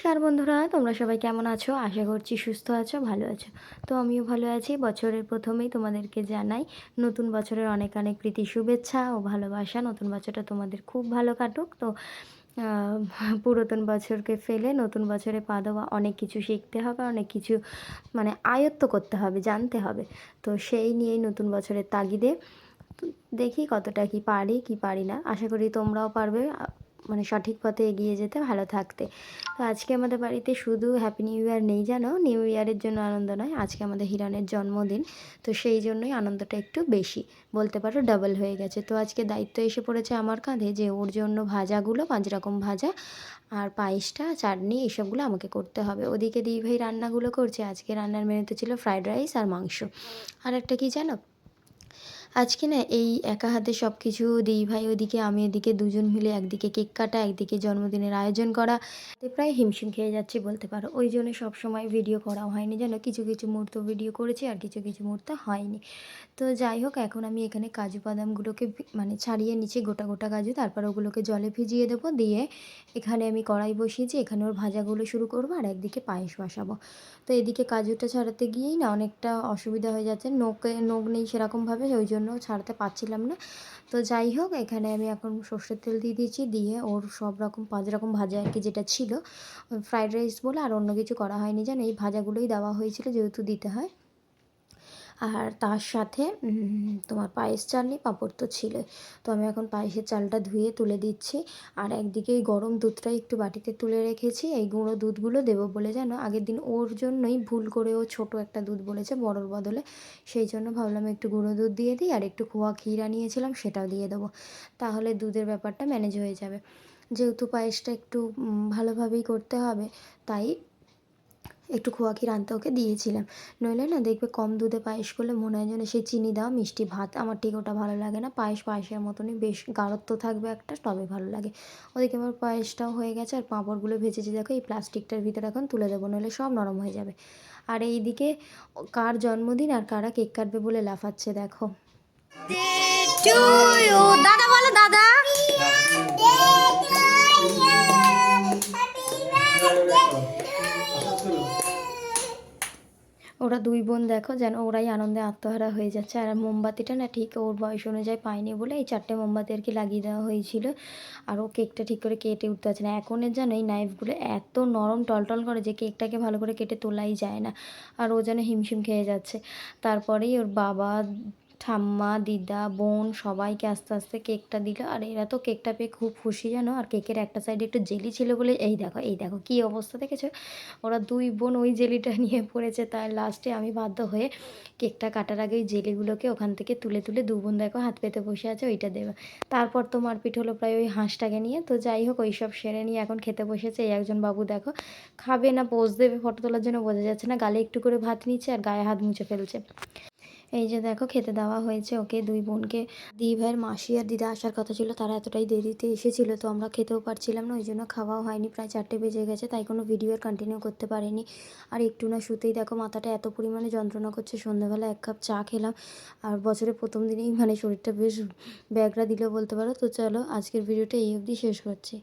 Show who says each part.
Speaker 1: নমস্কার বন্ধুরা, তোমরা সবাই কেমন আছো? আশা করছি সুস্থ আছো, ভালো আছো। তো আমিও ভালো আছি। বছরের প্রথমেই তোমাদেরকে জানাই নতুন বছরের অনেক অনেক প্রীতি শুভেচ্ছা ও ভালোবাসা। নতুন বছরটা তোমাদের খুব ভালো কাটুক। তো পুরাতন বছরকে ফেলে নতুন বছরে পা দেওয়া, অনেক কিছু শিখতে হবে, অনেক কিছু আয়ত্ত করতে হবে, জানতে হবে। তো সেই নিয়েই নতুন বছরের তাগিদে তো দেখি কতটা কি পারি কি পারি না। আশা করি তোমরাও পারবে সঠিক পথে এগিয়ে যেতে, ভালো থাকতে। তো আজকে আমাদের বাড়িতে শুধু হ্যাপি নিউ ইয়ার নেই, জানো, নিউ ইয়ারের জন্য আনন্দ নয়, আজকে আমাদের হিরণের জন্মদিন। তো সেই জন্যই আনন্দটা একটু বেশি, বলতে পারো ডাবল হয়ে গেছে। তো আজকে দায়িত্ব এসে পড়েছে আমার কাঁধে যে ওর জন্য ভাজাগুলো, 5 রকম ভাজা আর পায়েসটা, চাটনি, এসবগুলো আমাকে করতে হবে। ওদিকে দিদিভাই রান্নাগুলো করছে। আজকে রান্নার মেনুতে ছিল ফ্রাইড রাইস আর মাংস। আর একটা কি জানো, আজকে না এই একা হাতে সব কিছু, দিদিভাই ওদিকে, আমি এদিকে, দুজন মিলে একদিকে কেক কাটা, একদিকে জন্মদিনের আয়োজন করা, এতে প্রায় হিমশিম খেয়ে যাচ্ছি বলতে পারো। ওই জন্য সবসময় ভিডিও করাও হয়নি, যেন কিছু কিছু মুহূর্ত ভিডিও করেছি আর কিছু কিছু মুহূর্ত হয়নি। তো যাই হোক, এখন আমি এখানে কাজু বাদামগুলোকে ছাড়িয়ে নিচ্ছি, গোটা গোটা কাজু। তারপর ওগুলোকে জলে ভিজিয়ে দেবো, দিয়ে এখানে আমি কড়াই বসিয়েছি, এখানে ওর ভাজাগুলো শুরু করবো আর একদিকে পায়েস বসাবো। তো এদিকে কাজুটা ছাড়াতে গিয়েই না অনেকটা অসুবিধা হয়ে যাচ্ছে, নখ নেই সেরকমভাবে, ওই জন্য ছাড়াতে পারছিলাম না। তো যাই হোক, এখানে আমি এখন সর্ষের তেল দিয়ে দিয়েছি, দিয়ে ওর সব রকম 5 রকম ভাজা আর কি, যেটা ছিল ফ্রাইড রাইস বলে আর অন্য কিছু করা হয়নি, জানো, এই ভাজাগুলোই দেওয়া হয়েছিল যেহেতু দিতে হয়। আর তার সাথে তোমার পায়েস, চাটনি, পাঁপড় তো ছিল। তো আমি এখন পায়েসের চালটা ধুয়ে তুলে দিচ্ছি। আর একদিকে এই গরম দুধটা একটু বাটিতে তুলে রেখেছি, এই গুঁড়ো দুধগুলো দেবো বলে, জানো, আগের দিন ওর জন্যই ভুল করে ও ছোটো একটা দুধ বলেছে বড়োর বদলে, সেই জন্য ভাবলাম একটু গুঁড়ো দুধ দিয়ে দিই, আর একটু খোয়া ক্ষীর আনিয়েছিলাম সেটাও দিয়ে দেবো, তাহলে দুধের ব্যাপারটা ম্যানেজ হয়ে যাবে। যেহেতু পায়েসটা একটু ভালোভাবেই করতে হবে, তাই একটু খোয়া ক্ষীর আনতে ওকে দিয়েছিলাম। নইলে না দেখবে কম দুধে পায়েস করলে মনে হয় যেন সেই চিনি দেওয়া মিষ্টি ভাত, আমার ঠিক ওটা ভালো লাগে না। পায়েস পায়েসের মতনই, বেশ গাঢ়ত্ব থাকবে একটা, তবে ভালো লাগে। ওদিকে আমার পায়েসটাও হয়ে গেছে, আর পাঁপড়গুলো ভেজেছি দেখো, এই প্লাস্টিকটার ভিতরে এখন তুলে দেবো, নইলে সব নরম হয়ে যাবে। আর এইদিকে কার জন্মদিন আর কারা কেক কাটবে বলে লাফাচ্ছে দেখো। দাদা বলো, দাদা। ওরা দুই বোন দেখো, যেন ওরাই আনন্দে আত্মহারা হয়ে যাচ্ছে। আর মোমবাতিটা না ঠিক ওর বয়স অনুযায়ী পায়নি বলে এই 4টে মোমবাতি আর কি লাগিয়ে দেওয়া হয়েছিল। আর ও কেকটা ঠিক করে কেটে উঠতে পারছে না। এখনের যেন এই নাইফগুলো এত নরম টলটল করে যে কেকটাকে ভালো করে কেটে তোলাই যায় না। আর ও যেন হিমশিম খেয়ে যাচ্ছে। তারপরেই ওর বাবা, ঠাম্মা, দিদা, বোন সবাইকে আস্তে আস্তে কেকটা দিল। আর এরা তো কেকটা পেয়ে খুব খুশি, জানো। আর কেকের একটা সাইডে একটু জেলি ছিল বলে, এই দেখো এই দেখো কী অবস্থা দেখেছো, ওরা দুই বোন ওই জেলিটা নিয়ে পড়েছে। তাই লাস্টে আমি বাধ্য হয়ে কেকটা কাটার আগে ওই জেলিগুলোকে ওখান থেকে তুলে তুলে, দু বোন দেখো হাত পেতে বসে আছে, ওইটা দেবে। তারপর তো মারপিট হলো প্রায় ওই হাঁসটাকে নিয়ে। তো যাই হোক, ওই সব সেরে নিয়ে এখন খেতে বসেছে। এই একজন বাবু দেখো, খাবে না পোজ দেবে ফটো তোলার জন্য, বোঝা যাচ্ছে না, গালে একটু করে ভাত নিচ্ছে আর গায়ে হাত মুছে ফেলছে। এই যে দেখো, খেতে দেওয়া হয়েছে ওকে, দুই বোনকে। দিদি ভাইয়ের মাসি আর দিদা আসার কথা ছিল, তারা এতটাই দেরিতে এসেছিলো, তো আমরা খেতেও পারছিলাম না, ওই জন্য খাওয়াও হয়নি। প্রায় 4টে বেজে গেছে, তাই কোনো ভিডিও আর কন্টিনিউ করতে পারিনি। আর একটু না শুতেই দেখো মাথাটা এত পরিমাণে যন্ত্রণা করছে। সন্ধ্যাবেলা 1 কাপ চা খেলাম, আর বছরের প্রথম দিনেই শরীরটা বেশ ব্যাগরা দিল বলতে পারো। তো চলো, আজকের ভিডিওটা এই অবধি শেষ করছি।